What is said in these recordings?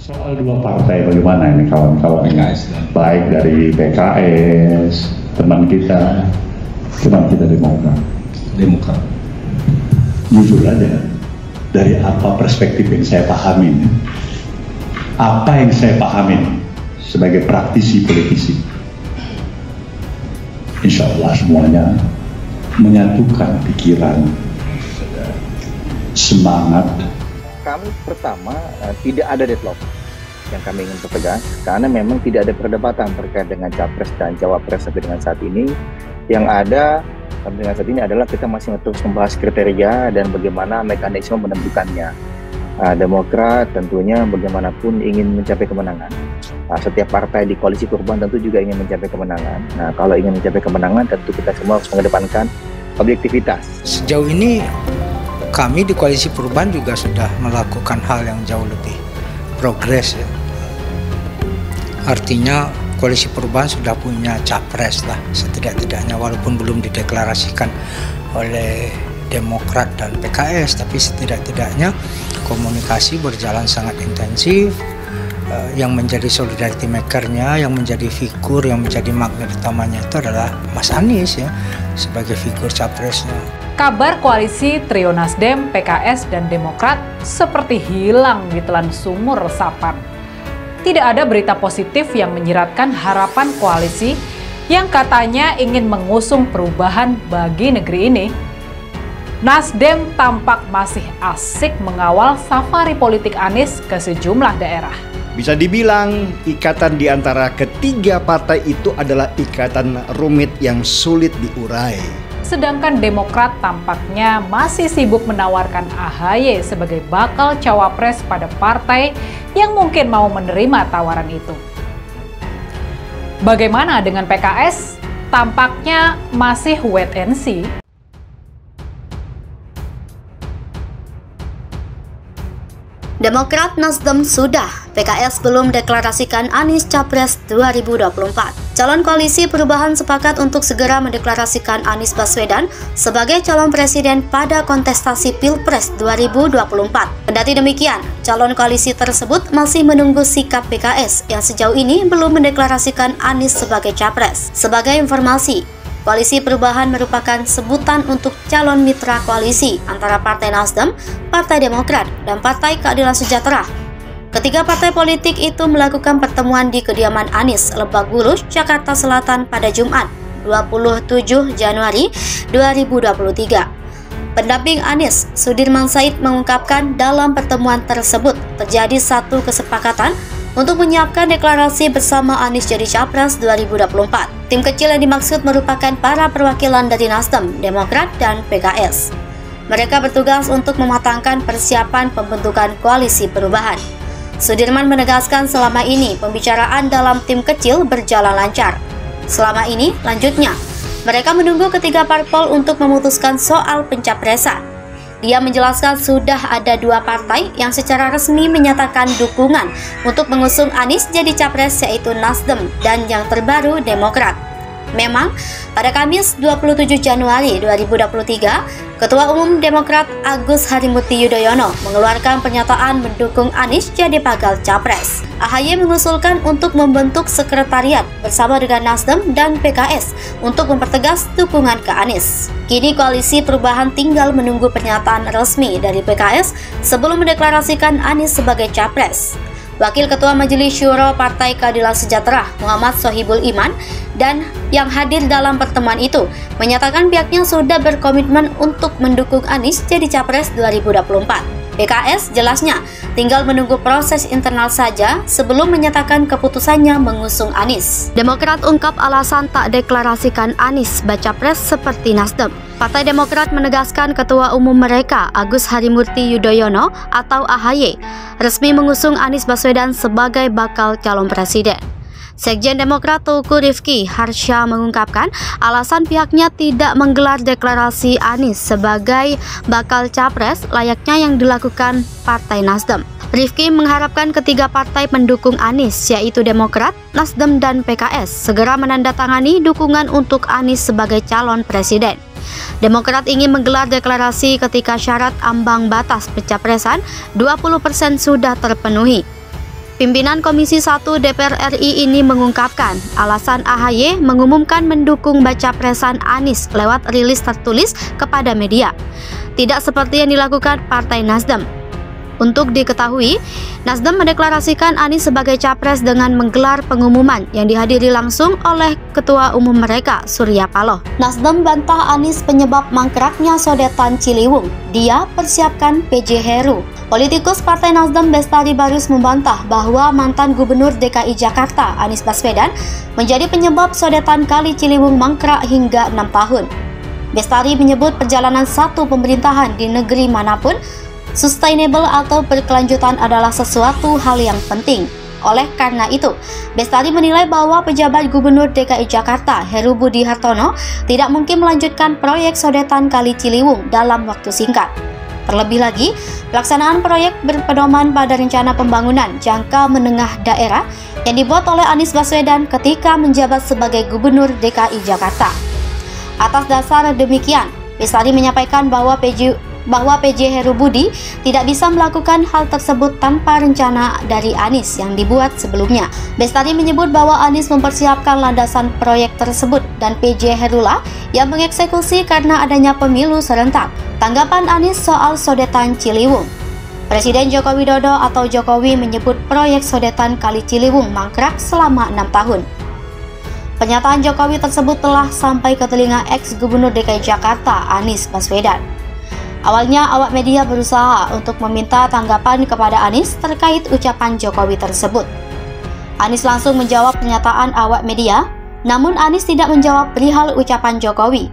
Soal dua partai bagaimana ini kawan-kawan? Baik dari PKS, teman kita Demokrat. Jujur aja, dari apa perspektif yang saya pahamin, apa yang saya pahamin sebagai praktisi politisi, insya Allah semuanya menyatukan pikiran, semangat. Kami pertama tidak ada deadlock yang kami ingin pertegas, karena memang tidak ada perdebatan terkait dengan capres dan cawapres sampai dengan saat ini. Yang ada sampai dengan saat ini adalah kita masih terus membahas kriteria dan bagaimana mekanisme menentukannya. Demokrat tentunya bagaimanapun ingin mencapai kemenangan. Setiap partai di koalisi perubahan tentu juga ingin mencapai kemenangan. Nah, kalau ingin mencapai kemenangan tentu kita semua harus mengedepankan objektivitas. Sejauh ini kami di koalisi perubahan juga sudah melakukan hal yang jauh lebih progres ya. Artinya koalisi perubahan sudah punya capres lah setidak-tidaknya, walaupun belum dideklarasikan oleh Demokrat dan PKS, tapi setidak-tidaknya komunikasi berjalan sangat intensif. Yang menjadi solidarity makernya, yang menjadi figur, yang menjadi magnet utamanya itu adalah Mas Anies ya, sebagai figur capresnya. Kabar koalisi trio Nasdem, PKS, dan Demokrat seperti hilang di telan sumur resapan. Tidak ada berita positif yang menyiratkan harapan koalisi yang katanya ingin mengusung perubahan bagi negeri ini. Nasdem tampak masih asik mengawal safari politik Anies ke sejumlah daerah. Bisa dibilang ikatan di antara ketiga partai itu adalah ikatan rumit yang sulit diurai. Sedangkan Demokrat tampaknya masih sibuk menawarkan AHY sebagai bakal cawapres pada partai yang mungkin mau menerima tawaran itu. Bagaimana dengan PKS? Tampaknya masih wait and see. Demokrat, Nasdem sudah, PKS belum deklarasikan Anies Capres 2024. Calon koalisi perubahan sepakat untuk segera mendeklarasikan Anies Baswedan sebagai calon presiden pada kontestasi Pilpres 2024. Kendati demikian, calon koalisi tersebut masih menunggu sikap PKS yang sejauh ini belum mendeklarasikan Anies sebagai capres. Sebagai informasi, koalisi perubahan merupakan sebutan untuk calon mitra koalisi antara Partai Nasdem, Partai Demokrat, dan Partai Keadilan Sejahtera. Ketiga partai politik itu melakukan pertemuan di kediaman Anies, Lebak Bulus, Jakarta Selatan pada Jumat, 27 Januari 2023. Pendamping Anies, Sudirman Said, mengungkapkan dalam pertemuan tersebut terjadi satu kesepakatan untuk menyiapkan deklarasi bersama Anies jadi Capres 2024. Tim kecil yang dimaksud merupakan para perwakilan dari Nasdem, Demokrat, dan PKS. Mereka bertugas untuk mematangkan persiapan pembentukan koalisi perubahan. Sudirman menegaskan selama ini pembicaraan dalam tim kecil berjalan lancar. Selama ini, lanjutnya, mereka menunggu ketiga parpol untuk memutuskan soal pencapresan. Dia menjelaskan sudah ada dua partai yang secara resmi menyatakan dukungan untuk mengusung Anies jadi capres, yaitu Nasdem dan yang terbaru Demokrat. Memang, pada Kamis 27 Januari 2023, Ketua Umum Demokrat Agus Harimurti Yudhoyono mengeluarkan pernyataan mendukung Anies jadi bakal capres. AHY mengusulkan untuk membentuk sekretariat bersama dengan Nasdem dan PKS untuk mempertegas dukungan ke Anies. Kini koalisi perubahan tinggal menunggu pernyataan resmi dari PKS sebelum mendeklarasikan Anies sebagai capres. Wakil Ketua Majelis Syuro Partai Keadilan Sejahtera Muhammad Sohibul Iman dan yang hadir dalam pertemuan itu menyatakan pihaknya sudah berkomitmen untuk mendukung Anies jadi Capres 2024. PKS jelasnya tinggal menunggu proses internal saja sebelum menyatakan keputusannya mengusung Anies. Demokrat ungkap alasan tak deklarasikan Anies baca pres seperti Nasdem. Partai Demokrat menegaskan Ketua Umum mereka Agus Harimurti Yudhoyono atau AHY resmi mengusung Anies Baswedan sebagai bakal calon presiden. Sekjen Demokrat Teuku Rifki Harsha mengungkapkan alasan pihaknya tidak menggelar deklarasi Anies sebagai bakal capres layaknya yang dilakukan Partai Nasdem. Rifki mengharapkan ketiga partai pendukung Anies yaitu Demokrat, Nasdem, dan PKS segera menandatangani dukungan untuk Anies sebagai calon presiden. Demokrat ingin menggelar deklarasi ketika syarat ambang batas pencapresan 20% sudah terpenuhi. Pimpinan Komisi 1 DPR RI ini mengungkapkan alasan AHY mengumumkan mendukung baca presan Anies lewat rilis tertulis kepada media, tidak seperti yang dilakukan Partai Nasdem. Untuk diketahui, Nasdem mendeklarasikan Anies sebagai capres dengan menggelar pengumuman yang dihadiri langsung oleh Ketua Umum mereka, Surya Paloh. Nasdem bantah Anies penyebab mangkraknya sodetan Ciliwung. Dia persiapkan PJ Heru. Politikus Partai Nasdem Bestari Barus membantah bahwa mantan Gubernur DKI Jakarta Anies Baswedan menjadi penyebab sodetan Kali Ciliwung mangkrak hingga 6 tahun. Bestari menyebut perjalanan satu pemerintahan di negeri manapun sustainable atau berkelanjutan adalah sesuatu hal yang penting. Oleh karena itu, Bestari menilai bahwa pejabat Gubernur DKI Jakarta Heru Budi Hartono tidak mungkin melanjutkan proyek sodetan Kali Ciliwung dalam waktu singkat. Terlebih lagi, pelaksanaan proyek berpedoman pada rencana pembangunan jangka menengah daerah yang dibuat oleh Anies Baswedan ketika menjabat sebagai Gubernur DKI Jakarta. Atas dasar demikian, Bestari menyampaikan bahwa PJ Heru Budi tidak bisa melakukan hal tersebut tanpa rencana dari Anies yang dibuat sebelumnya. Bestari menyebut bahwa Anies mempersiapkan landasan proyek tersebut dan PJ Herulah yang mengeksekusi karena adanya pemilu serentak. Tanggapan Anies soal sodetan Ciliwung. Presiden Joko Widodo atau Jokowi menyebut proyek sodetan Kali Ciliwung mangkrak selama 6 tahun. Pernyataan Jokowi tersebut telah sampai ke telinga ex-Gubernur DKI Jakarta Anies Baswedan. Awalnya awak media berusaha untuk meminta tanggapan kepada Anies terkait ucapan Jokowi tersebut. Anies langsung menjawab pernyataan awak media, namun Anies tidak menjawab perihal ucapan Jokowi.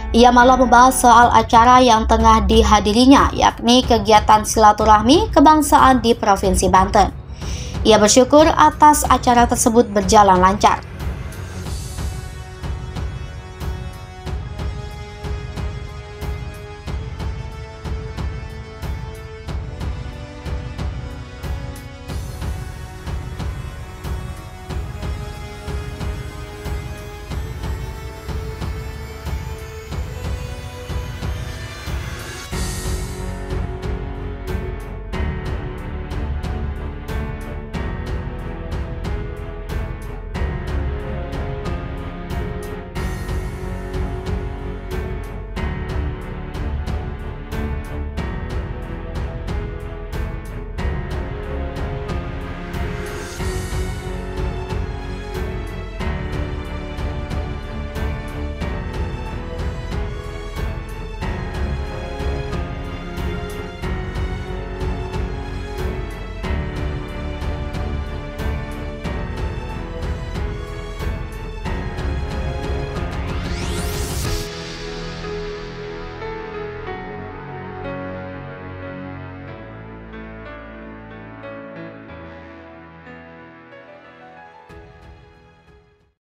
Ia malah membahas soal acara yang tengah dihadirinya, yakni kegiatan silaturahmi kebangsaan di Provinsi Banten. Ia bersyukur atas acara tersebut berjalan lancar.